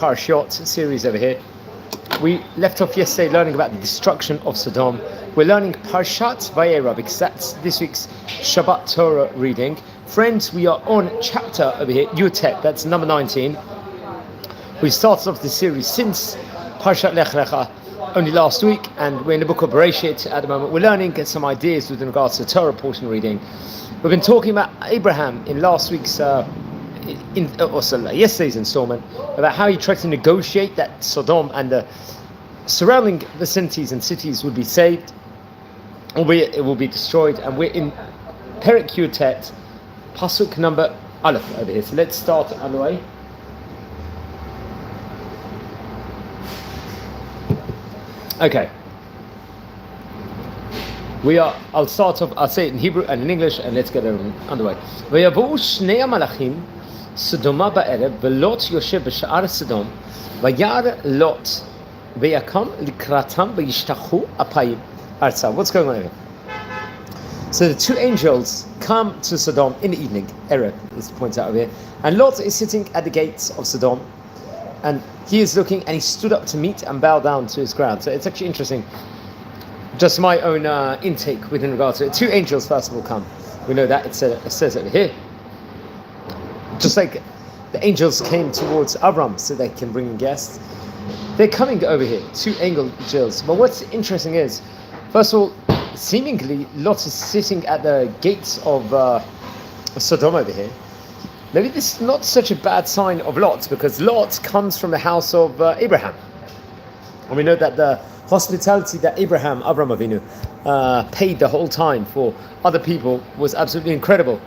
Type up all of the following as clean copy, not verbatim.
Parashot series over here. We left off yesterday learning about the destruction of Sodom. We're learning Parshat Vayeira because that's this week's Shabbat Torah reading. Friends, we are on chapter over here, Yutet, that's number 19. We started off this series since Parshat Lech Lecha only last week, and we're in the book of Bereshit at the moment. We're learning some ideas with regards to the Torah portion reading. We've been talking about Abraham in last week's yesterday's installment about how he tried to negotiate that Sodom and the surrounding vicinities and cities would be saved, albeit it will be destroyed. And we're in Perek Yutet, pasuk number Aleph over here. So let's start on the way. Okay. I'll start off, I'll say it in Hebrew and in English, and let's get it underway. ויבואו שני המלאכים סדומה בערב, ולוט יושב בשער סדום, וירא לוט, ויקם לקראתם, וישתחו אפיים ארצה. What's going on here? So the two angels come to Sodom in the evening, Erev, this points out over here, and Lot is sitting at the gates of Sodom, and he is looking, and he stood up to meet and bow down to his ground. So it's actually interesting. Just my own intake within regard to it. Two angels first of all come. We know that it says over here. Just like the angels came towards Avram so they can bring in guests, they're coming over here. Two angels. But what's interesting is, first of all, seemingly Lot is sitting at the gates of Sodom over here. Maybe this is not such a bad sign of Lot, because Lot comes from the house of Abraham. And we know that the hospitality that Avram Avinu, paid the whole time for other people was absolutely incredible.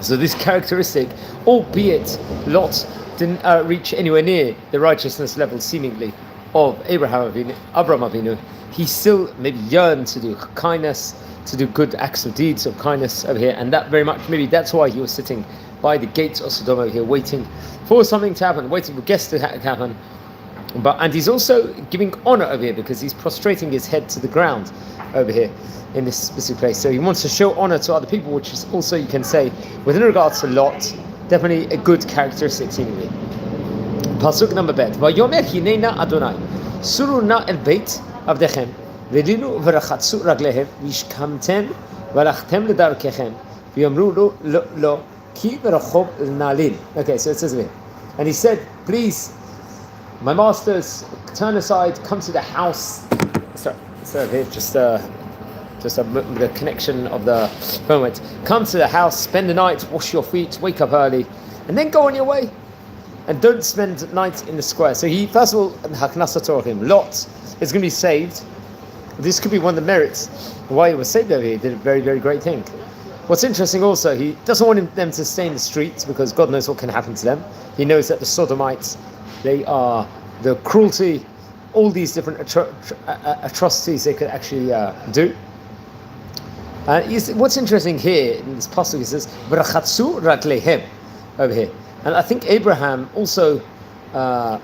So this characteristic, albeit Lot didn't reach anywhere near the righteousness level seemingly of Avram Avinu, he still maybe yearned to do kindness, to do good acts of deeds of kindness over here, and that very much, maybe that's why he was sitting by the gates of Sodom over here, waiting for something to happen, waiting for guests to happen. And he's also giving honor over here because he's prostrating his head to the ground over here in this specific place. So he wants to show honor to other people, which is also, you can say, within regards to Lot, definitely a good characteristic seemingly. Pasuk number bet. Vayomer hinena Adonai suru na el beit avdechem v'lilu v'rachatzu raglehem v'ishkamtem v'alachtem ledarkechem v'yamru lo ki v'rachov nalin. Okay, so it says here, and he said, please, my masters, turn aside, come to the house. Sorry, here, just the connection of the moment. Come to the house, spend the night, wash your feet, wake up early, and then go on your way. And don't spend the night in the square. So he, first of all, Haknasa Torah him, Lot is going to be saved. This could be one of the merits why he was saved over here. He did a very, very great thing. What's interesting also, he doesn't want them to stay in the streets because God knows what can happen to them. He knows that the Sodomites, they are the cruelty, all these different atrocities they could actually do. What's interesting here in this passage, it says "V'rachatzu raglehem" over here, and I think Abraham also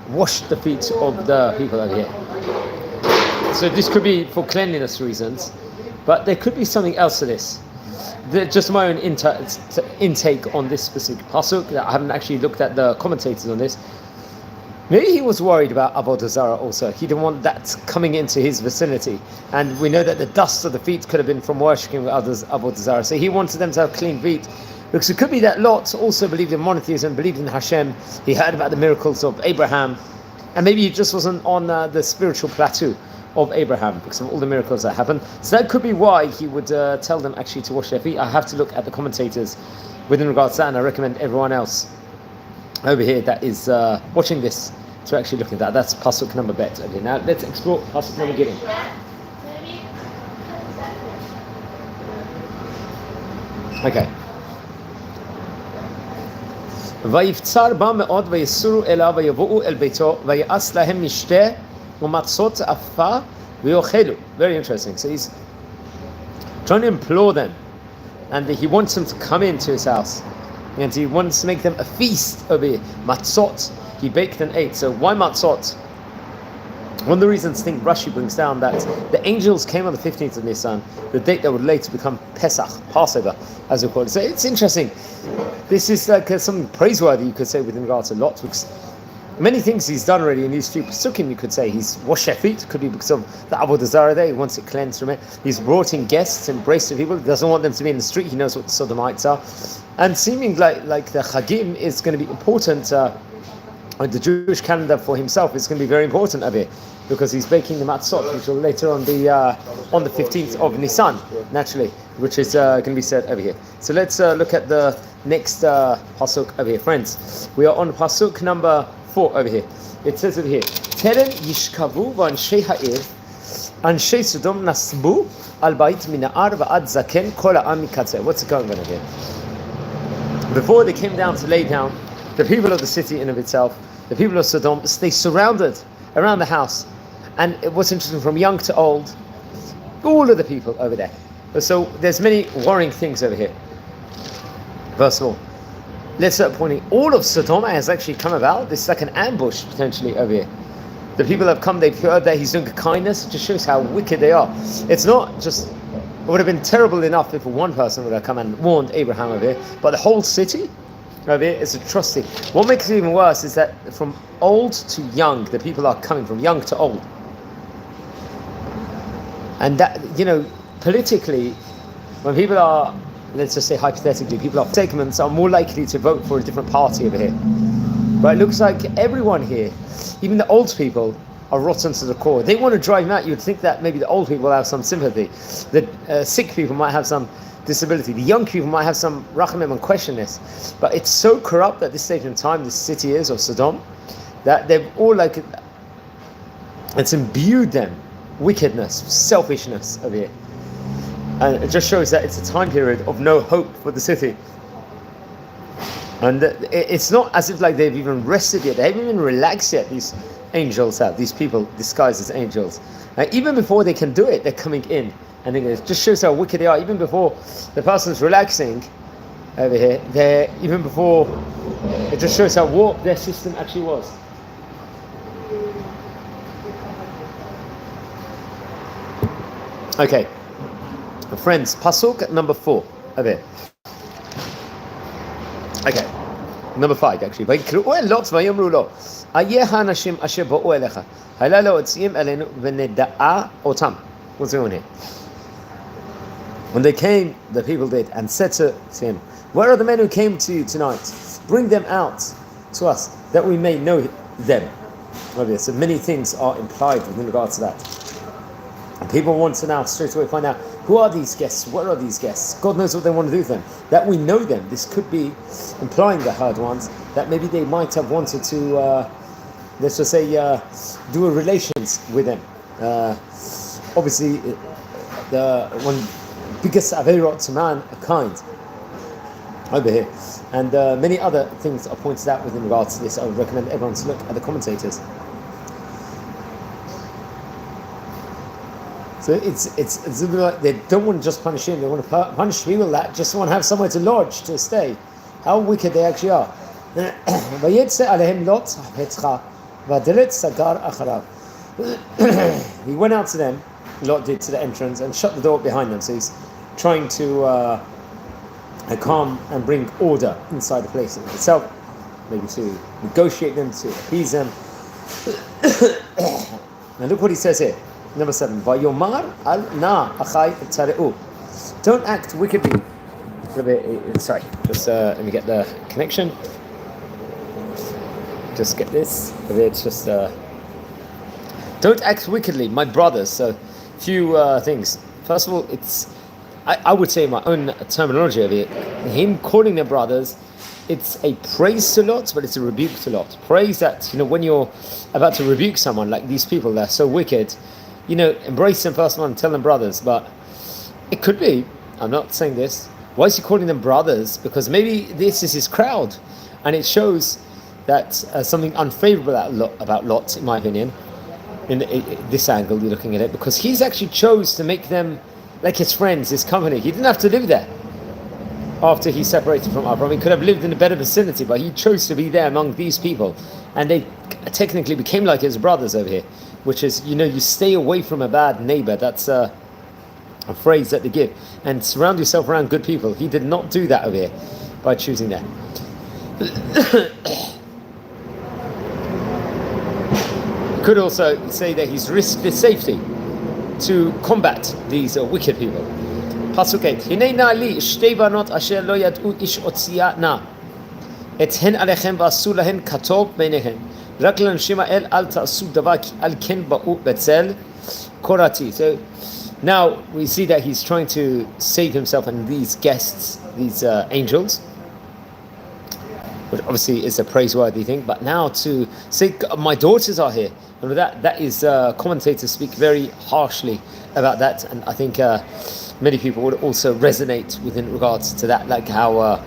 washed the feet of the people over here. So this could be for cleanliness reasons, but there could be something else to this. Just my own intake on this specific pasuk. I haven't actually looked at the commentators on this. Maybe he was worried about Avodah Zarah also. He didn't want that coming into his vicinity. And we know that the dust of the feet could have been from worshipping others, Avodah Zarah. So he wanted them to have clean feet. Because it could be that Lot also believed in monotheism, believed in Hashem. He heard about the miracles of Abraham. And maybe he just wasn't on the spiritual plateau of Abraham because of all the miracles that happened. So that could be why he would tell them actually to wash their feet. I have to look at the commentators within regards to that, and I recommend everyone else over here that is watching this to actually look at that. That's pasuk number bet. Okay, now let's explore pasuk number giving. Okay. ויבצר בה מאוד ויסורו אליו ויבואו אל ביתו ויעש להם משתה ומצות עפה ויאכלו. Very interesting. So he's trying to implore them, and he wants them to come into his house, and he wants to make them a feast over here. Matzot, he baked and ate. So why matzot? One of the reasons I think Rashi brings down that the angels came on the 15th of Nisan, the date that would later become Pesach, Passover, as we call it. So it's interesting. This is like something praiseworthy, you could say, with regards to Lot, because Many things he's done already in these few pasukim, you could say. He's washed their feet, could be because of the Avodah Zarah there, he wants it cleansed from it. He's brought in guests, embraced the people, he doesn't want them to be in the street, he knows what the Sodomites are. And seeming like the Chagim is going to be important, the Jewish calendar for himself is going to be very important over here, because he's baking the matzot, which will later on be on the 15th of Nisan, naturally, which is going to be said over here. So let's look at the next pasuk over here, friends. We are on pasuk number 4 over here. It says over here, Terem yishkavu v'anshei ha'ir, anshei Sodom nasbu al bait mina'ar va'ad zaken kol ha'am mikatzeh. What's going on over here? Before they came down to lay down, the people of the city in of itself, the people of Sodom, they surrounded around the house. And what's interesting, from young to old, all of the people over there. So there's many worrying things over here. First of all, let's start pointing, all of Sodom has actually come about. This is like an ambush potentially over here. The people have come, they've heard that he's doing kindness. It just shows how wicked they are. It's not just, it would have been terrible enough if one person would have come and warned Abraham over here, but the whole city over here is atrocity. What makes it even worse is that from old to young, the people are coming from young to old. And that, politically, when people are, let's just say hypothetically, people are segments are more likely to vote for a different party over here. But it looks like everyone here, even the old people, are rotten to the core. They want to drive him out. You would think that maybe the old people have some sympathy. The sick people might have some disability. The young people might have some rachamim and question this. But it's so corrupt at this stage in time, this city is, of Sodom, that they've all it's imbued them wickedness, selfishness over here. And it just shows that it's a time period of no hope for the city. And it's not as if they've even rested yet. They haven't even relaxed yet, these angels have, these people disguised as angels. Even before they can do it, they're coming in. And it just shows how wicked they are. Even before the person's relaxing over here, even before, it just shows how warped their system actually was. Okay, friends, pasuk number 4 over here. Okay, number 5 actually. ויקראו אל לוט ויאמרו לו, איה האנשים אשר באו אליך, הלא להוציאם אלינו ונדע אותם. What's going on here? When they came, the people did, and said to him, where are the men who came to you tonight? Bring them out to us, that we may know them. Okay, so many things are implied with regards to that. And people want to now straight away find out, who are these guests? Where are these guests? God knows what they want to do with them. That we know them. This could be implying the heard ones, that maybe they might have wanted to, let's just say, do a relations with them. Obviously, the one biggest Vayeira to mankind over here. And many other things are pointed out with regards to this. I would recommend everyone to look at the commentators. So it's like they don't want to just punish him, they want to punish people that just want to have somewhere to lodge, to stay. How wicked they actually are. He went out to them, Lot did, to the entrance, and shut the door behind them. So he's trying to calm and bring order inside the place itself, maybe to negotiate them, to appease them. And look what he says here. Number 7. Vayomar al na achai tareu. Don't act wickedly. Sorry, just let me get the connection. Just get this. It's just don't act wickedly, my brothers. So, few things. First of all, I would say in my own terminology of it, him calling them brothers, it's a praise to Lot, but it's a rebuke to Lot. Praise that, when you're about to rebuke someone, like these people, they're so wicked, embrace them first of all and tell them brothers. But it could be, I'm not saying this, why is he calling them brothers? Because maybe this is his crowd, and it shows that something unfavorable about Lot, in my opinion, in this angle you're looking at it, because he's actually chose to make them like his friends, his company. He didn't have to live there after he separated from Abraham. He could have lived in a better vicinity, but he chose to be there among these people, and they technically became like his brothers over here, which is, you stay away from a bad neighbor. That's a phrase that they give, and surround yourself around good people. He did not do that over here by choosing that. could also say that he's risked his safety to combat these wicked people. Pasuk 8. Hinei na'ali shtei banot asher lo yad'u ish otzia na. Ethen alechem v'asu lahen katov beinehem. Rak l'anshim ha'el al ta'asu davar ki al ken ba'u betzel korati. So now we see that he's trying to save himself and these guests, these angels, which obviously is a praiseworthy thing. But now to say, my daughters are here, and with that is commentators speak very harshly about that, and I think many people would also resonate within regards to that, like how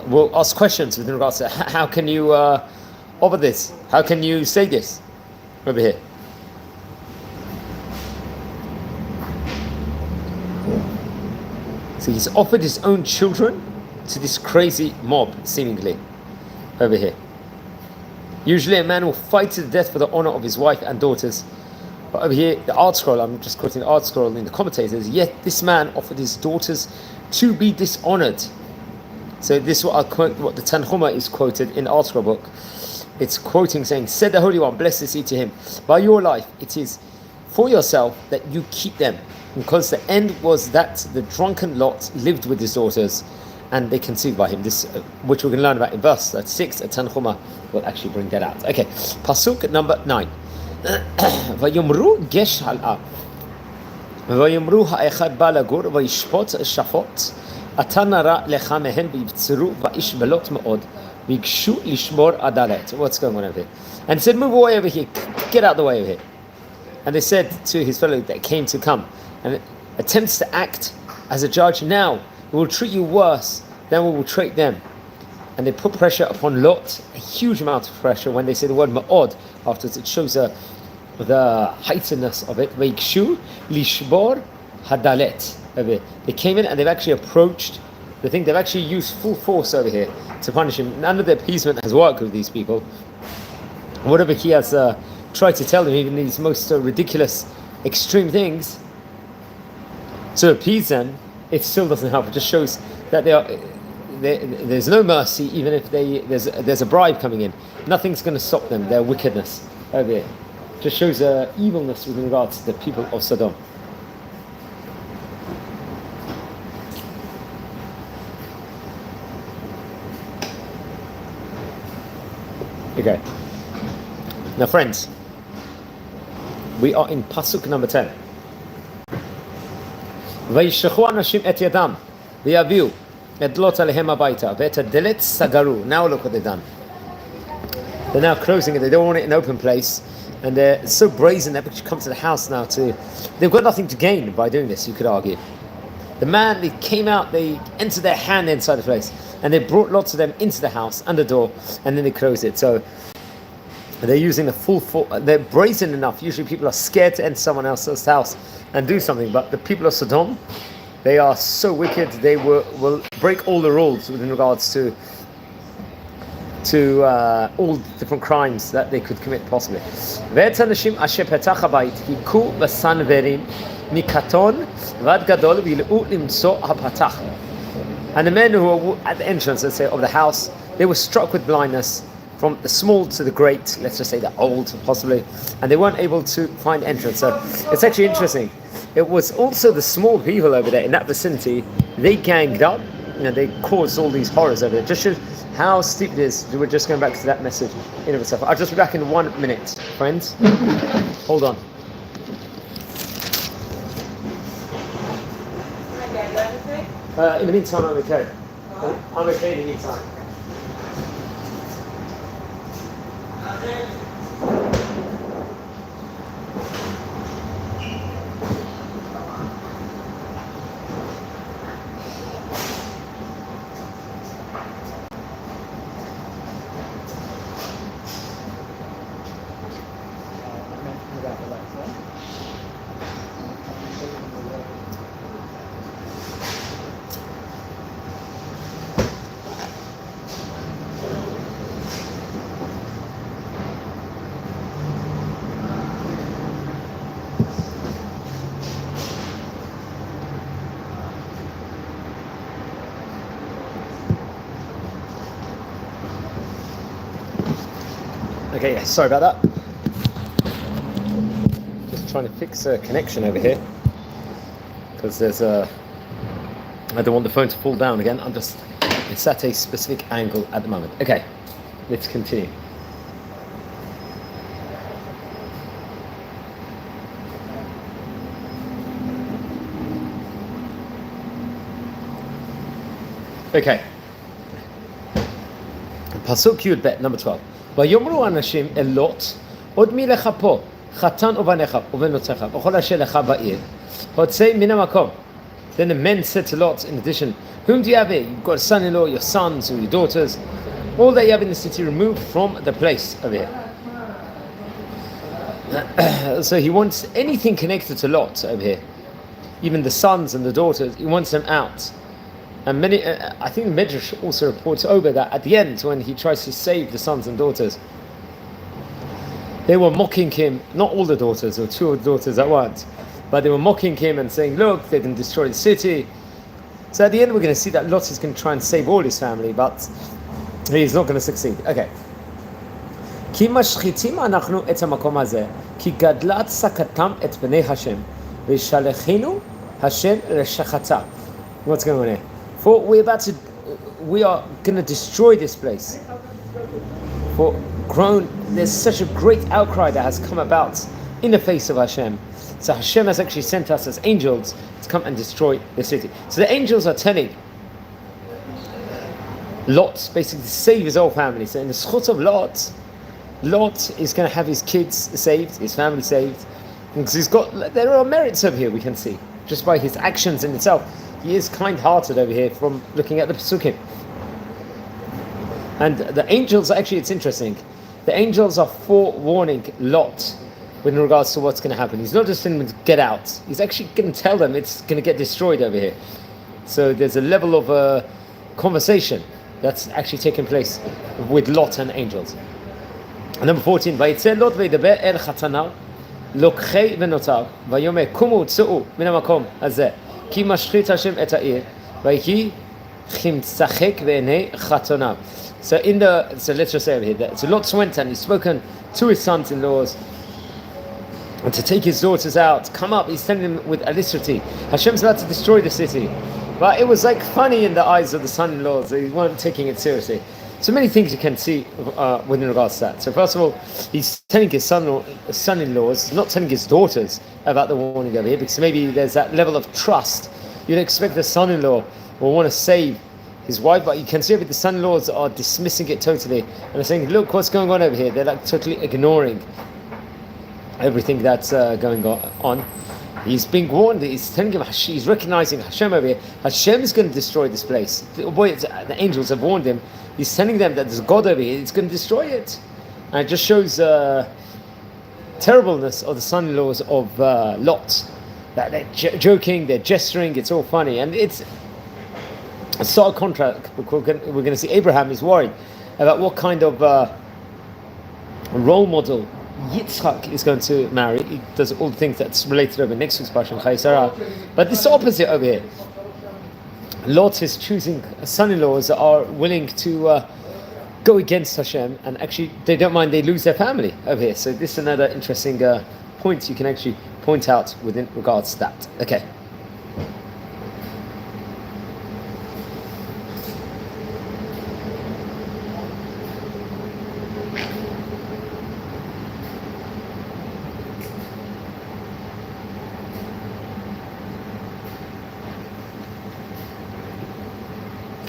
we'll ask questions within regards to how can you offer this? How can you say this over here? So he's offered his own children to this crazy mob, seemingly, over here. Usually a man will fight to the death for the honor of his wife and daughters. But over here, the art scroll, I'm just quoting the art scroll in the commentators, yet this man offered his daughters to be dishonored. So this is what I'll quote, what the Tanhuma is quoted in the art scroll book. It's quoting saying, said the Holy One, blessed is he to him, by your life it is for yourself that you keep them. Because the end was that the drunken Lot lived with his daughters and they conceived by him. This, which we're going to learn about in verse 6, at Tanhuma will actually bring that out. Okay, Pasuk number 9. Vayomru gesh hal'a. Vayomru ha'echad ba lagur vayishpot shafot. Ata nara lecha mehen v'yivtzeru va'ish belot me'od v'yigshu lishmor adalet. What's going on over here? And he said, move away over here. Get out the way over here. And they said to his fellow that came to come and attempts to act as a judge, now we will treat you worse than we will treat them. And they put pressure upon Lot, a huge amount of pressure. When they say the word ma'od afterwards, it shows the heightenedness of it. Veikshu lishbor hadalet. They came in and they've actually approached the thing. They've actually used full force over here to punish him. None of the appeasement has worked with these people. Whatever he has tried to tell them, even these most ridiculous, extreme things, to appease them, it still doesn't help. It just shows that there's no mercy, even if there's a bribe coming in. Nothing's going to stop them, their wickedness over here. Just shows evilness with regards to the people of Sodom. Okay. Now, friends, we are in Pasuk number 10. וישלחו אנשים את ידם ויביאו את לוט עליהם הביתה ואת הדלת סגרו. Now look what they've done. They're now closing it. They don't want it in an open place, and they're so brazen that they come to the house now they've got nothing to gain by doing this, you could argue. The man, they came out, they entered their hand inside the place, and they brought lots of them into the house and the door, and then they closed it. So they're using the full force. They're brazen enough. Usually people are scared to enter someone else's house and do something, but the people of Sodom, they are so wicked. They will break all the rules in regards to all different crimes that they could commit possibly. And the men who were at the entrance, let's say, of the house, they were struck with blindness, from the small to the great, let's just say the old, possibly, and they weren't able to find entrance. So it's actually interesting. It was also the small people over there in that vicinity. They ganged up, they caused all these horrors over there. Just shows how steep it is. We're just going back to that message in of itself. I'll just be back in 1 minute, friends. Hold on. In the meantime, I'm okay. I'm okay in the meantime. Okay, yeah, sorry about that. trying to fix a connection over here because there's a. I don't want the phone to fall down again. It's at a specific angle at the moment. Okay, let's continue. Okay. Pasuk Yud Bet, number 12. ויאמרו אנשים אל לוט, עוד מי לך פה, חתן ובניך ובנותיך, וכל אשר לך בעיר, הוצא מן המקום. Then the men said to Lot, in addition, whom do you have here? You've got a son-in-law, your sons, or your daughters. All that you have in the city removed from the place over here. So he wants anything connected to Lot over here. Even the sons and the daughters, he wants them out. And many, I think the Midrash also reports over that at the end, when he tries to save the sons and daughters, they were mocking him, not all the daughters, or two of the daughters at once, but they were mocking him and saying, look, they can destroy the city. So at the end, we're going to see that Lot is going to try and save all his family, but he's not going to succeed. Okay. כי משחיתים אנחנו את המקום הזה, כי גדלה צעקתם את בני השם, וישלחנו השם לשחתה. What's going on here? For we are going to destroy this place. There's such a great outcry that has come about in the face of Hashem. So Hashem has actually sent us as angels to come and destroy the city. So the angels are telling Lot basically to save his whole family. So in the schut of Lot is going to have his kids saved, his family saved, because there are merits over here we can see just by his actions in itself. He is kind-hearted over here from looking at the Pesukim. And the angels, actually, it's interesting. The angels are forewarning Lot with regards to what's going to happen. He's not just telling them to get out. He's actually going to tell them it's going to get destroyed over here. So there's a level of conversation that's actually taking place with Lot and angels. And number 14, ויצא לוט וידבר אל חתניו, לוקחי בנותיו, ויאמר קומו צאו מן המקום הזה, כי משחית השם את העיר, ויהי כמשחק בעיני חתניו. So let's just say over here that so Lot went and he's spoken to his sons-in-laws and to take his daughters out. Come up, he's telling them with alacrity. Hashem's about to destroy the city. But it was like funny in the eyes of the son-in-laws. They weren't taking it seriously. So many things you can see within regards to that. So first of all, he's telling his son-in-laws, not telling his daughters about the warning over here, because maybe there's that level of trust. You'd expect the son-in-law will want to save his wife, but you can see that the son-in-laws are dismissing it totally and are saying, look what's going on over here. They're like totally ignoring everything that's going on. He's being warned. He's telling him, he's recognizing Hashem over here. Hashem is going to destroy this place. The angels have warned him. He's telling them that there's God over here. He's going to destroy it. And it just shows terribleness of the son-in-laws of Lot. That they're joking, they're gesturing, it's all funny. And it's a stark contrast. We're going to see Abraham is worried about what kind of role model Yitzchak is going to marry. He does all the things that's related over next week's Parsha, Vayeira. But this opposite over here. Lot is choosing son-in-laws that are willing to go against Hashem, and actually they don't mind they lose their family over here. So this is another interesting point you can actually point out within regards to that. Okay.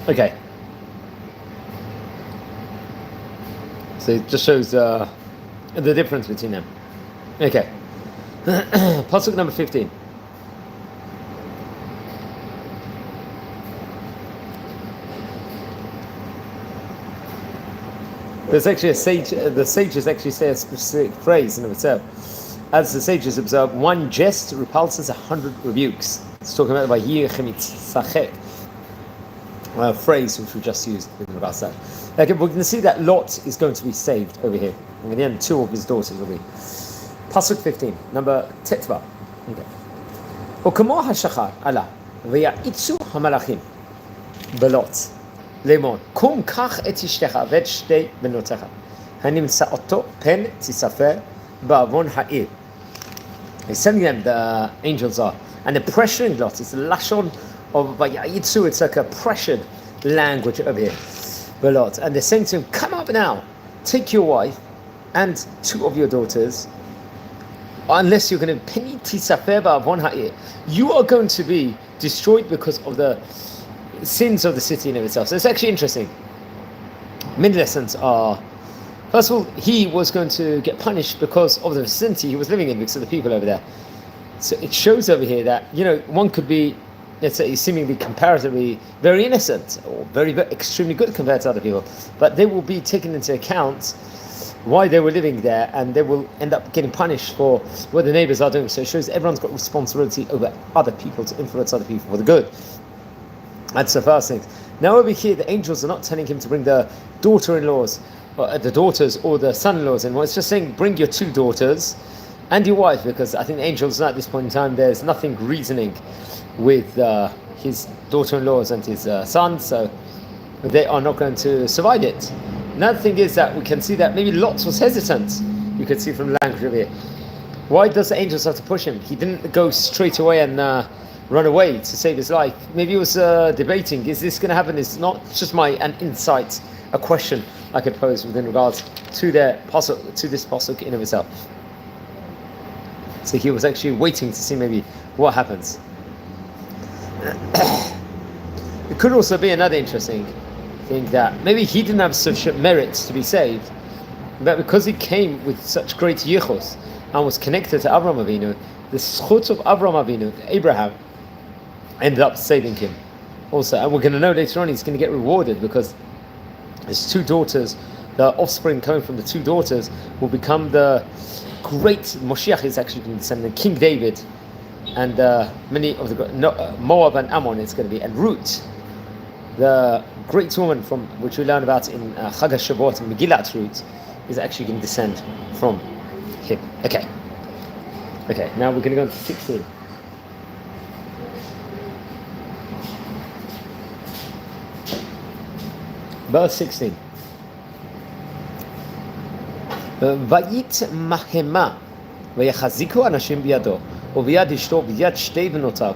Okay. So it just shows the difference between them. Okay. Pasuk number 15. There's actually a sage. The sages actually say a specific phrase in itself. As the sages observe, one jest repulses 100 rebukes. It's talking about Vayeira sachek. Phrase which we just used in regards to that. Okay, we're going to see that Lot is going to be saved over here. And in the end, two of his daughters will be. Pasuk 15, number Tetva. Okay. וכמו השחר עלה, ויעיצו המלאכים בלוט לאמור, קום קח את אשתך ואת שתי בנותיך, הנמצאותו פן תספר בעוון העיר, He's sending them, the angels are, and they're pressuring Lot. It's a lashon of Vayitzu. It's like a pressured language over here, Lot. And they're saying to him, "Come up now, take your wife and 2 of your daughters, unless you're going to penny tisafeba of one ha'ir. You are going to be destroyed because of the sins of the city in itself." So it's actually interesting. Many lessons are, first of all, he was going to get punished because of the vicinity he was living in, because of the people over there. So it shows over here that, one could be, let's say, seemingly comparatively very innocent or very, very extremely good compared to other people, but they will be taken into account why they were living there, and they will end up getting punished for what the neighbors are doing. So it shows everyone's got responsibility over other people, to influence other people for the good. That's the first thing. Now over here, the angels are not telling him to bring the daughter-in-laws, or the daughters or the son-in-laws in. Well, it's just saying bring your 2 daughters and your wife, because I think the angels know at this point in time there's nothing reasoning with his daughter-in-laws and his son, so they are not going to survive it. Another thing is that we can see that maybe Lot was hesitant. You could see from the language over here. Why does the angels have to push him? He didn't go straight away and run away to save his life. Maybe he was debating, is this going to happen? It's not just an insight, a question I could pose within regards to this pasuk in of itself. So he was actually waiting to see maybe what happens. It could also be another interesting thing, that maybe he didn't have sufficient merits to be saved, but because he came with such great yichus and was connected to Avraham Avinu, the schut of Avraham Avinu, Abraham, ended up saving him also. And we're going to know later on he's going to get rewarded, because his 2 daughters, the offspring coming from the 2 daughters, will become the great Moshiach. Is actually going to descend King David, and many of the Moab and Ammon it's going to be, and Ruth, the great woman from which we learn about in Chag HaShavuot and Megillat Ruth, is actually going to descend from him. Okay, now we're going to go into 16. Verse 16. Vayit mahema vayachaziko anashim biyado ובيד אשתו וביד 2 בנותיו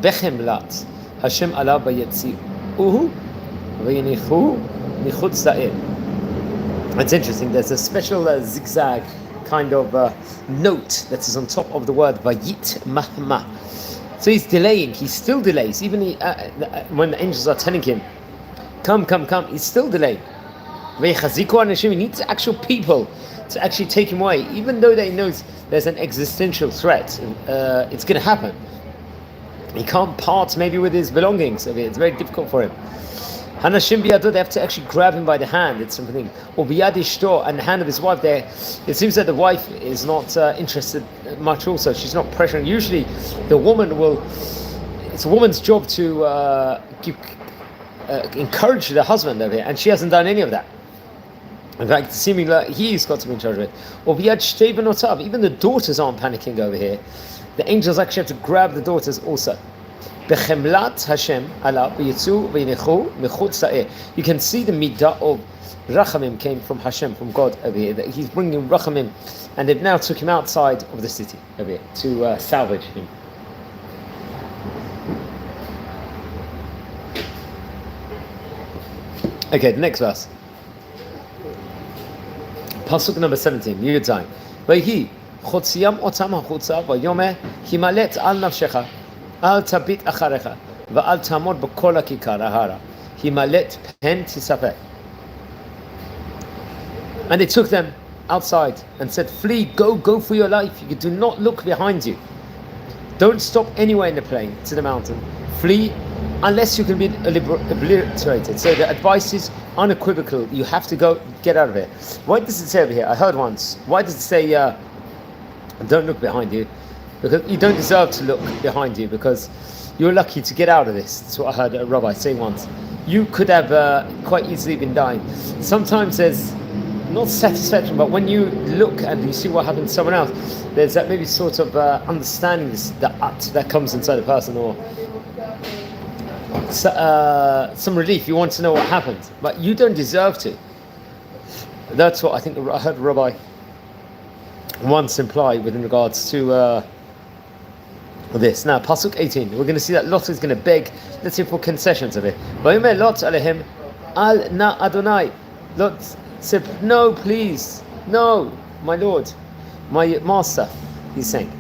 בחמלת השם עליו ויציעוהו ויניחוהו מחוץ לעיר. It's interesting, there's a special zigzag kind of note that is on top of the word vayit mahma. So he's delaying, he still delays, even when the angels are telling him come, he's still delaying. He needs actual people to actually take him away, even though they know there's an existential threat. It's going to happen. He can't part maybe with his belongings. It's very difficult for him. Hanashim biyado, they have to actually grab him by the hand. It's something. Or biyad ishto, and the hand of his wife there. It seems that the wife is not interested much also. She's not pressuring. Usually the woman will, it's a woman's job to encourage the husband over here, and she hasn't done any of that. In fact, seemingly like he's got to be in charge of it. Or biyad 2 benotav, even the daughters aren't panicking over here. The angels actually have to grab the daughters also. Bechemlat Hashem ala v'yitzu v'yinechu mechutz ha'ir. You can see the midah of rachamim came from Hashem, from God over here. That he's bringing rachamim, and they've now took him outside of the city over here to salvage him. Okay, the next verse. Pasuk number 17. Yud Zayin. Vayhi chotziyam otam hachutza vayomeh himalet al nafshecha al tabit acharecha va'al tamod b'kol hakikar ahara himalet pen tisafeh. And they took them outside and said, "Flee, go for your life. You do not look behind you. Don't stop anywhere in the plain to the mountain. Flee." Unless you can be obliterated. So the advice is unequivocal. You have to go, get out of here. Why does it say over here? I heard once. Why does it say, don't look behind you? Because you don't deserve to look behind you, because you're lucky to get out of this. That's what I heard a rabbi say once. You could have quite easily been dying. Sometimes there's not satisfaction, but when you look and you see what happened to someone else, there's that maybe sort of understanding that comes inside the person, or some relief. You want to know what happened, but you don't deserve to. That's what I think I heard a rabbi once imply within regards to this. Now, Pasuk 18, we're going to see that Lot is going to beg, let's see, for concessions of it. Vayomer Lot alehim al na Adonai. Lot said, no, please, no, my Lord, my master, he's saying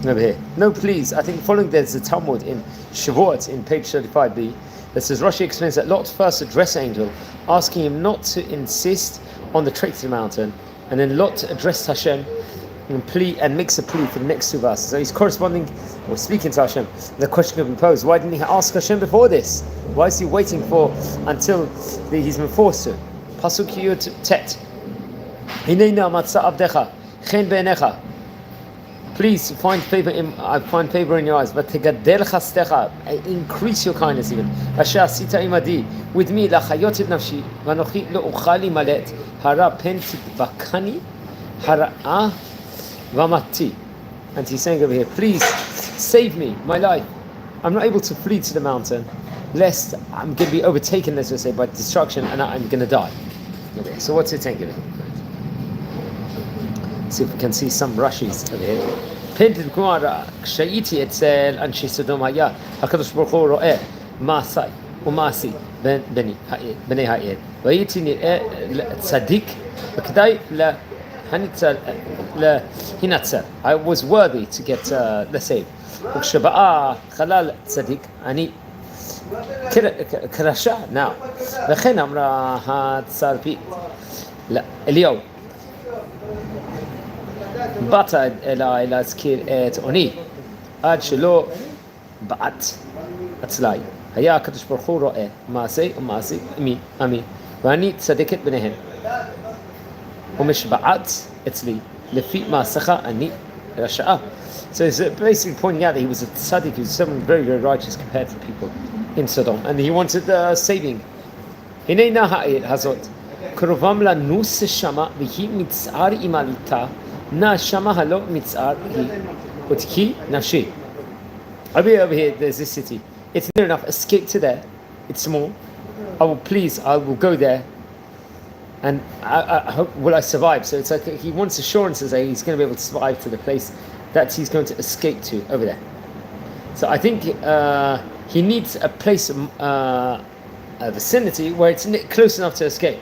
over here. No, please. I think following there's a Talmud in Shavuot in page 35b that says Rashi explains that Lot first addressed the angel, asking him not to insist on the trek to the mountain, and then Lot addressed Hashem and makes a plea for the next two verses. So he's corresponding or speaking to Hashem. The question could be posed: why didn't he ask Hashem before this? Why is he waiting until he's been forced to? Pasuk Yud Tet. Hinena matza abdecha chen be'enecha. Please find favor in your eyes. But tegadel chastecha, increase your kindness even. Asher asita imadi, with me lachayot et nafshi, vanochi lo uchali malet hara pen tidbakani hara vamati. And he's saying over here, please save me, my life. I'm not able to flee to the mountain, lest I'm going to be overtaken, let's just say, by destruction, and I'm going to die. Okay, so what's it saying over here? See if we can see some Rashis over here. Pinted Kumara, Kshayiti Etzel, and Shisodomaya, Hakadosh Baruch Hu Ro'eh, Masai, Umasi, Beni Ha'ir, Vayiti Tzadik, Vakdai La Hinatzel. I was worthy to get the save. Ukshaba'a Khalal Tzadik, Ani Krasha now. V'chen Amra HaTzarpit, Eliyahu. באת אליי להזכיר את עוני עד שלא בעט אצלי. היה הקדוש ברוך הוא רואה מעשה ומעשי עמי ואני צדקת ביניהם ומשבעת אצלי לפי מעשיך אני רשעה. So he's basically pointing out that he was a tzaddik, he was someone very, very righteous compared to the people in Sodom, and he wanted saving. הנה נא העיר הזאת קרובם לנוס שמה והיא מצער עם עליתה Na shama halo mitzar hi utki nashi. I'll be over here. There's this city. It's near enough. Escape to there. It's small. I will go there, and I hope will I survive. So it's like he wants assurances that he's going to be able to survive to the place that he's going to escape to over there. So I think he needs a place, a vicinity where it's close enough to escape.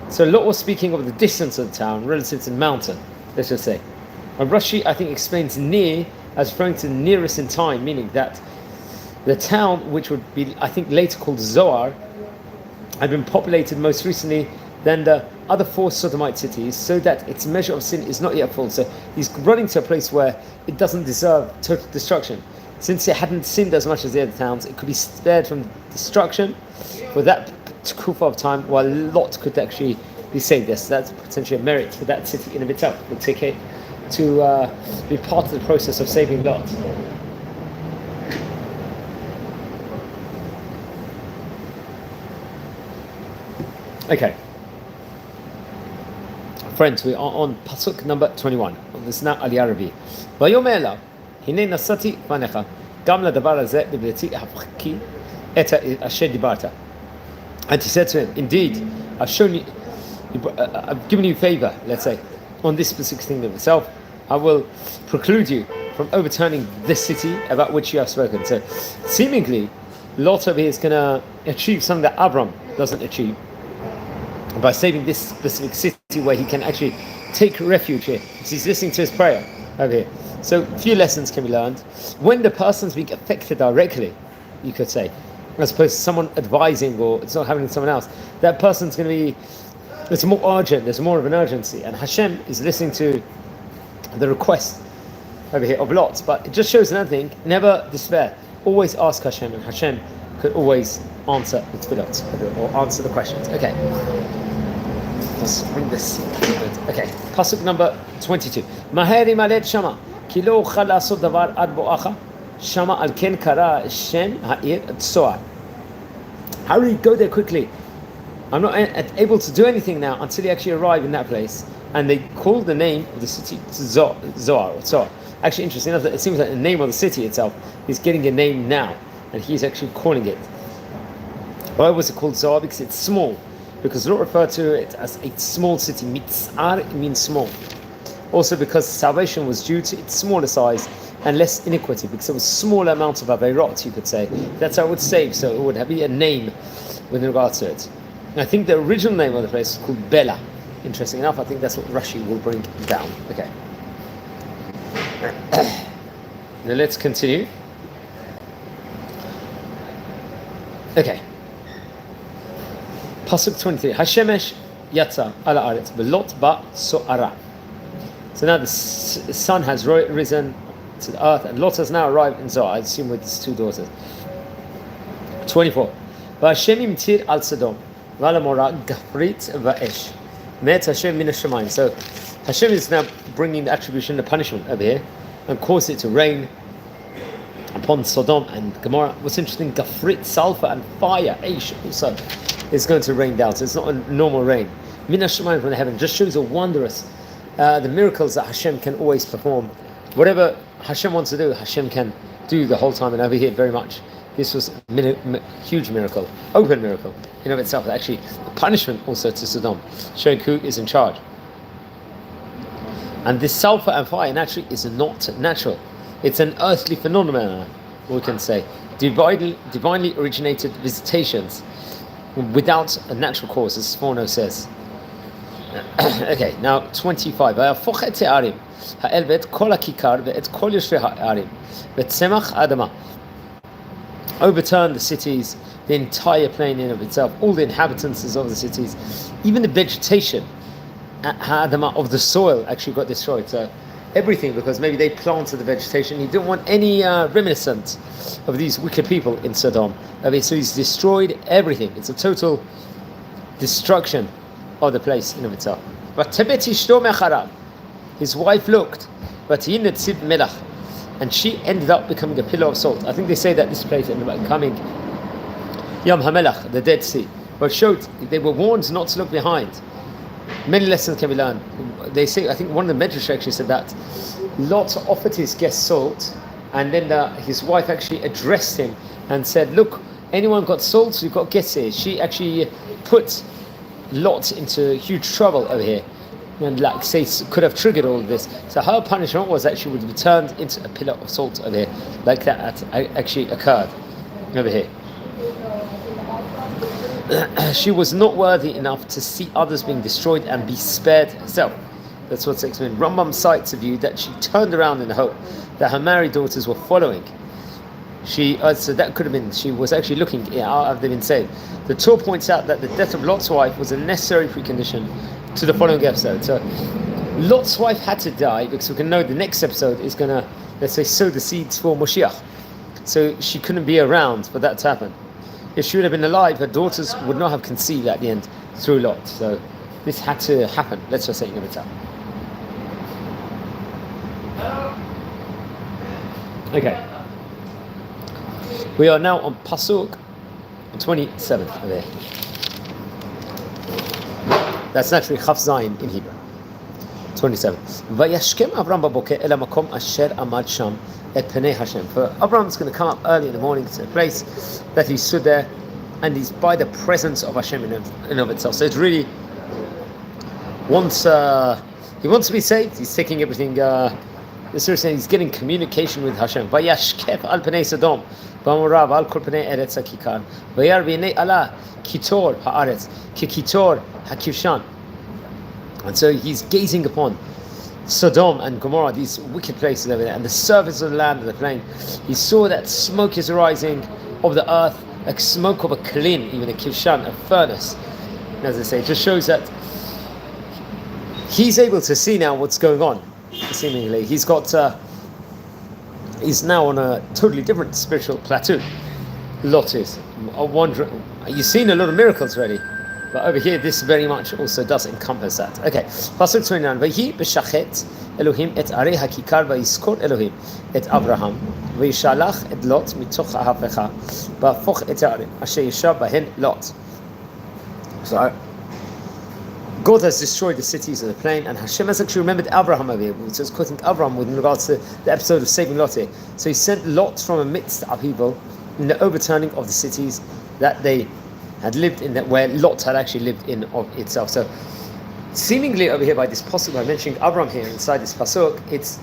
So Lot was speaking of the distance of the town relative to the mountain. Let's just say. And Rashi, I think, explains near as referring to the nearest in time, meaning that the town, which would be, I think, later called Zoar, had been populated most recently than the other four Sodomite cities, so that its measure of sin is not yet full. So he's running to a place where it doesn't deserve total destruction. Since it hadn't sinned as much as the other towns, it could be spared from destruction for that kufa of time, while Lot could actually be saved. Yes, that's potentially a merit for that city in of itself. We'll take it to be part of the process of saving Lot. Okay, friends, we are on pasuk number 21 of this now Aliyah Ravi. Vayomer elav, hine nasati fanecha, gam ladavar hazeh b'beti hafki et asher dibarta. And he said to him, indeed, I've shown you, I've given you favor, let's say, on this specific thing of itself. I will preclude you from overturning this city about which you have spoken. So, seemingly, Lot over here is going to achieve something that Abram doesn't achieve by saving this specific city where he can actually take refuge here. He's listening to his prayer over here. So, a few lessons can be learned. When the person's being affected directly, you could say, as opposed to someone advising or it's not happening to someone else, that person's going to be, it's more urgent, there's more of an urgency, and Hashem is listening to the request over here of Lot. But it just shows another thing: never despair, always ask Hashem, and Hashem could always answer the tefillot or answer the questions. Okay, let's bring this. Okay, pasuk number 22. Maheri malet shama ki lo uchal la'asot davar ad bo'acha shama al ken kara shem ha'ir tzoar. Hurry, go there quickly. I'm not able to do anything now until you actually arrive in that place. And they called the name of the city Zoar or Zoar. Actually, interesting enough, that it seems like the name of the city itself is getting a name now, and he's actually calling it. Why was it called Zoar? Because it's small. Because Lot referred to it as a small city. Mitzar means small. Also because salvation was due to its smaller size and less iniquity, because it was smaller amount of Vayeira, you could say. That's how it would save, so it would be a name with regards to it. And I think the original name of the place is called Bela. Interesting enough, I think that's what Rashi will bring down. Okay. Now let's continue. Okay. Pasuk 23. Hashemesh yatsa ala aretz velot ba so'ara. So now the sun has risen to the earth, and Lot has now arrived in Zoar, I assume with his two daughters. 24. V'Hashem imtir al Sodom v'alamora gafrit va'esh met Hashem min hashamayim. So Hashem is now bringing the attribution, the punishment over here, and cause it to rain upon Sodom and Gomorrah. What's interesting, gafrit, sulfur, and fire, Aish, also is going to rain down. So it's not a normal rain. Min hashamayim, from the heaven, just shows a wondrous, the miracles that Hashem can always perform. Whatever Hashem wants to do, Hashem can do the whole time. And over here, very much, this was a huge miracle, open miracle in of itself. Actually, the punishment also to Sodom, showing who is in charge. And this sulfur and fire naturally is not natural. It's an earthly phenomenon, we can say. Divinely originated visitations without a natural cause, as Sforno says. Okay, now 25. Overturn the cities, the entire plain in of itself, all the inhabitants of the cities, even the vegetation of the soil actually got destroyed. So everything, because maybe they planted the vegetation. He didn't want any reminiscence of these wicked people in Sodom. So he's destroyed everything. It's a total destruction of the place in of itself. But his wife looked, and she ended up becoming a pillar of salt. I think they say that this place ended up becoming Yam HaMelach, the Dead Sea. But showed they were warned not to look behind. Many lessons can be learned. They say, I think one of the Medrash actually said that Lot offered his guest salt, and then his wife actually addressed him and said, look, anyone got salt, you've got guests here. She actually put Lot into huge trouble over here, and like say could have triggered all of this. So her punishment was that she would be turned into a pillar of salt over here, like that actually occurred over here. She was not worthy enough to see others being destroyed and be spared herself. That's what's explained. Rambam cites a view that she turned around in the hope that her married daughters were following. So that could have been, she was actually looking, have they been saved? The Torah points out that the death of Lot's wife was a necessary precondition to the following episode. So Lot's wife had to die because we can know the next episode is going to, let's say, sow the seeds for Moshiach. So she couldn't be around for that to happen. If she would have been alive, her daughters would not have conceived at the end through Lot. So this had to happen. Let's just say it in Okay. We are now on Pasuk 27 over there. That's naturally Chaf Zayin in Hebrew. 27. Vayashkem Avram baboker el hamakom asher amad sham et penei Hashem. For Avram's going to come up early in the morning to the place that he stood there, and he's by the presence of Hashem in of itself. So it's really he wants to be saved. He's taking everything seriously. He's getting communication with Hashem. Vayashkef al penei Sodom v'amorav al kol penei eretz hakikar vayar v'nei Allah kitor haaretz kikitor hakivshan. And so he's gazing upon Sodom and Gomorrah, these wicked places over there, and the surface of the land of the plain. He saw that smoke is arising of the earth, like smoke of a klin, even a kivshan, a furnace. And as I say, it just shows that he's able to see now what's going on. Seemingly, he's now on a totally different spiritual plateau. Lot is. You've seen a lot of miracles already. But over here, this very much also does encompass that. Okay, Pasuk 29. V'hi b'shachet Elohim et arei hakikar v'yiskor Elohim et Abraham v'yishalach et Lot mitoch ha'hafecha v'afoch et ha'arim asher yishav b'hen Lot. So God has destroyed the cities of the plain, and Hashem has actually remembered Abraham over here. So it's quoting Abraham with regards to the episode of saving Lot here. So he sent Lot from amidst our people in the overturning of the cities that they had lived in, that where Lot had actually lived in of itself. So seemingly over here by this pasuk, by mentioning Avram here inside this pasuk, it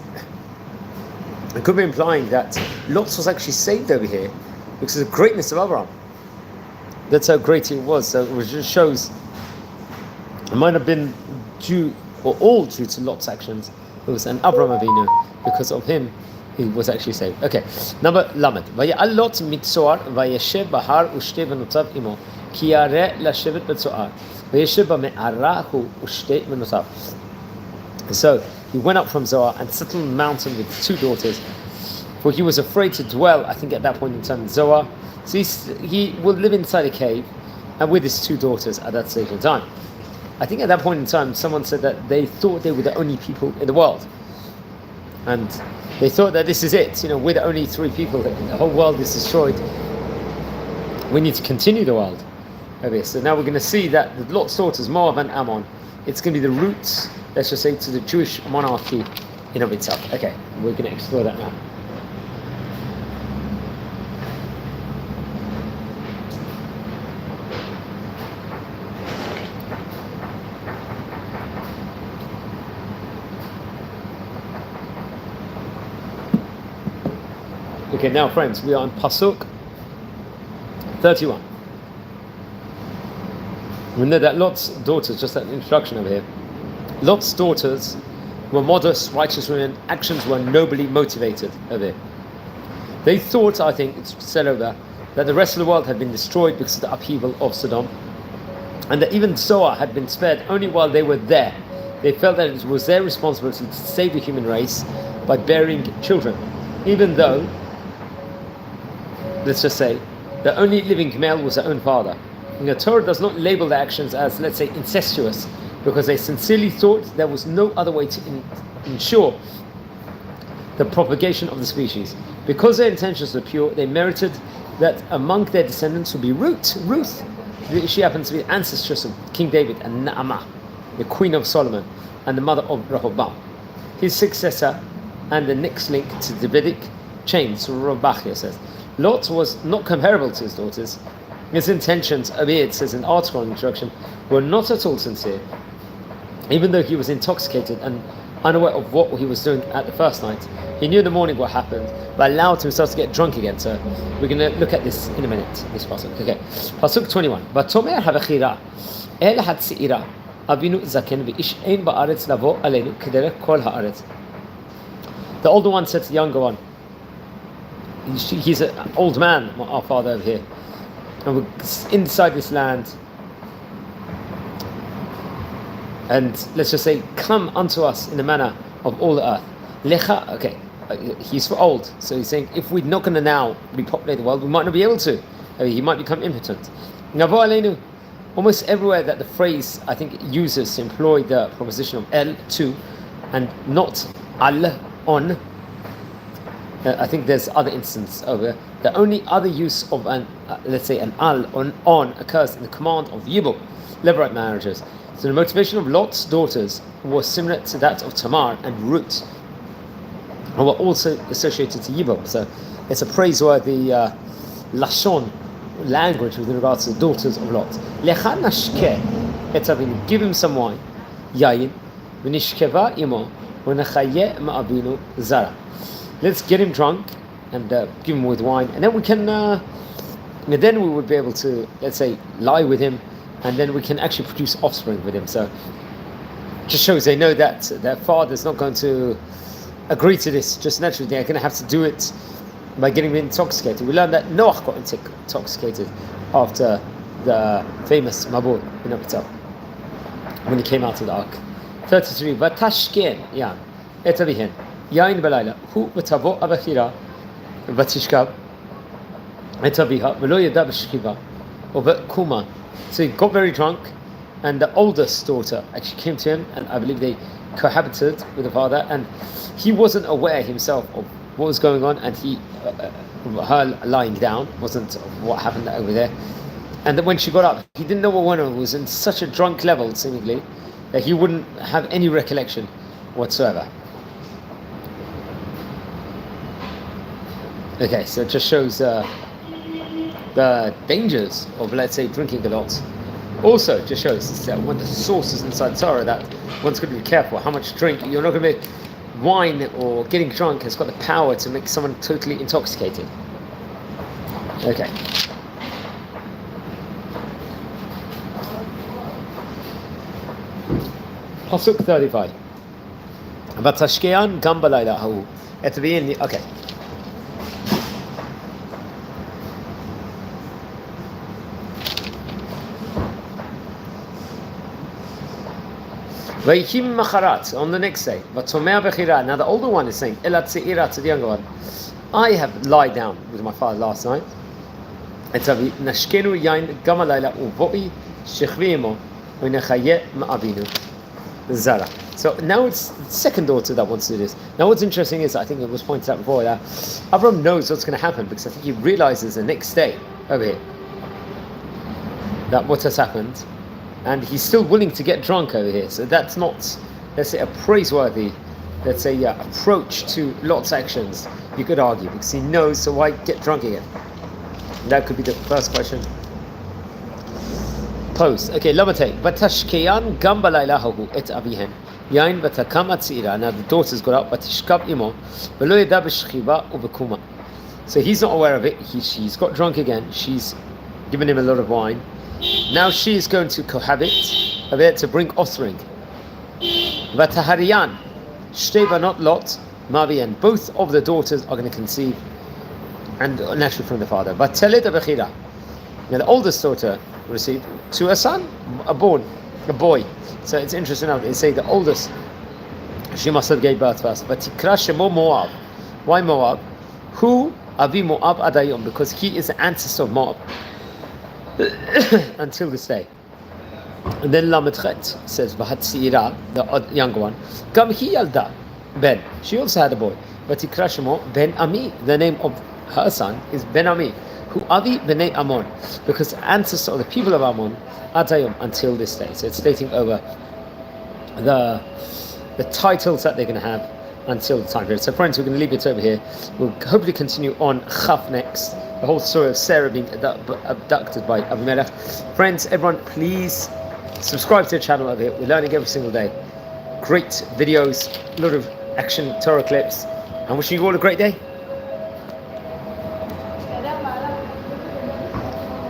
could be implying that Lot was actually saved over here because of the greatness of Avram. That's how great he was. So it just shows it might have been due, or all due to Lot's actions. It was an Avram Avinu. Because of him, he was actually saved. Okay, number Lamed. Vayal Lot mitzoar vayeshev bahar ushte venotav imo ki yareh lashevet betzoar vayeshev b'me'arahu ushte venotav. So he went up from Zoar and settled on the mountain with 2 daughters, for he was afraid to dwell, I think at that point in time, in Zoar. So he would live inside a cave and with his 2 daughters at that stage in time. I think at that point in time, someone said that they thought they were the only people in the world. And they thought that this is it. We're the only 3 people. The whole world is destroyed. We need to continue the world. Okay, so now we're going to see that the Lot's daughters, Moab and Ammon, it's going to be the roots, let's just say, to the Jewish monarchy in of itself. Okay, we're going to explore that now. Okay, now friends, we are on Pasuk 31. We know that Lot's daughters, just an introduction over here, Lot's daughters were modest, righteous women, actions were nobly motivated over here. They thought, I think, it's said over, that the rest of the world had been destroyed because of the upheaval of Sodom, and that even Zoar had been spared only while they were there. They felt that it was their responsibility to save the human race by bearing children, even though, let's just say, the only living male was their own father. And the Torah does not label their actions as, let's say, incestuous, because they sincerely thought there was no other way to ensure the propagation of the species. Because their intentions were pure, they merited that among their descendants would be Ruth. She happens to be ancestress of King David, and Naamah, the queen of Solomon, and the mother of Rehoboam, his successor, and the next link to the Davidic chain. So Rabachia says Lot was not comparable to his daughters. His intentions, it says in article introduction, were not at all sincere. Even though he was intoxicated and unaware of what he was doing at the first night, he knew in the morning what happened, but allowed himself to get drunk again. So we're going to look at this in a minute, this pasuk. Okay, pasuk 21. Vatomer havechira el hatziira avinu zaken v'ish ein ba'aretz lavo aleinu kederek kol haaretz. The older one said to the younger one, he's an old man, our father over here, and we're inside this land, and let's just say, come unto us in the manner of all the earth. Lecha, okay, he's for old, so he's saying, if we're not going to now repopulate the world, we might not be able to. He might become impotent. Navo aleinu, almost everywhere that the phrase, I think, uses to employ the preposition of el, to, and not al, on. I think there's other instances over. The only other use of an, let's say, an al on occurs in the command of Yibum, Levirate marriages. So the motivation of Lot's daughters was similar to that of Tamar and Ruth, who were also associated to Yibum. So it's a praiseworthy lashon language with regards to the daughters of Lot. Lecha nashke etavin, give him some wine, yayin, v'nishkeva imo, v'nechaye ma'abinu zara. Let's get him drunk and give him with wine, and then we can. Then we would be able to, let's say, lie with him, and then we can actually produce offspring with him. So, just shows they know that their father's not going to agree to this. Just naturally, they're going to have to do it by getting him intoxicated. We learned that Noach got intoxicated after the famous Mabul in itself when he came out of the ark. 33. Vatashken, yeah, etavihen. Yain belayla, hu v'tavo abachira, v'tishkav, etaviha, v'lo yada b'shkiva, or v'kuma. So he got very drunk, and the oldest daughter actually came to him, and I believe they cohabited with the father, and he wasn't aware himself of what was going on, and her lying down wasn't what happened over there. And then when she got up, he didn't know what went on. It was in such a drunk level, seemingly, that he wouldn't have any recollection whatsoever. Okay, so it just shows the dangers of, let's say, drinking a lot. Also, just shows one of the sources inside Torah that one's going to be careful how much drink. You're not going to make wine or getting drunk has got the power to make someone totally intoxicated. Okay. Pasuk 35. Vatashkean gam balayla hahu. At the end, okay. Vayhim macharat, on the next day. Vatomea bechira. Now the older one is saying, Elat seira, to the younger one, I have lied down with my father last night. Etavi nashkenu yain gam alayla uvoi shechviimo unechaye ma'avinu zara. So now it's the second daughter that wants to do this. Now what's interesting is, I think it was pointed out before, that Avram knows what's going to happen, because I think he realizes the next day over here that what has happened, and he's still willing to get drunk over here. So that's not, let's say, a praiseworthy, let's say, approach to Lot's actions, you could argue, because he knows, so why get drunk again? That could be the first question posed. Okay, Lamatei. Vatashkeyan gam balayla hahu et avihen. Yain vatakam atzira. Now the daughters got up, vatishkab imo, velo yeda b'shchiva ubekuma. So he's not aware of it. She's got drunk again. She's given him a lot of wine. Now she is going to cohabit a bit to bring offspring. Vatahariyan, shtei banot Lot, Mavian. Both of the daughters are going to conceive, and naturally from the father. Vatelet bechira. Now the oldest daughter received to a son, a boy. So it's interesting now they say the oldest, she must have gave birth first. But Tikra Shemo Moab. Why Moab? Who Avi Moab Adayom? Because he is the ancestor of Moab until this day. And then Lametchet says Vahatzira, the younger one, Gam hi yalda Ben. She also had a boy. But Tikra Shemo Ben Ami. The name of her son is Ben Ami, who Avi Bnei Ammon, because the ancestor of the people of Ammon, Adayom, until this day. So it's stating over the titles that they're going to have until the time period. So friends, we're going to leave it over here. We'll hopefully continue on Chaf next, the whole story of Sarah being abducted by Abimelech. Friends, everyone, please subscribe to the channel over here. We're learning every single day. Great videos, a lot of action Torah clips. I'm wishing you all a great day.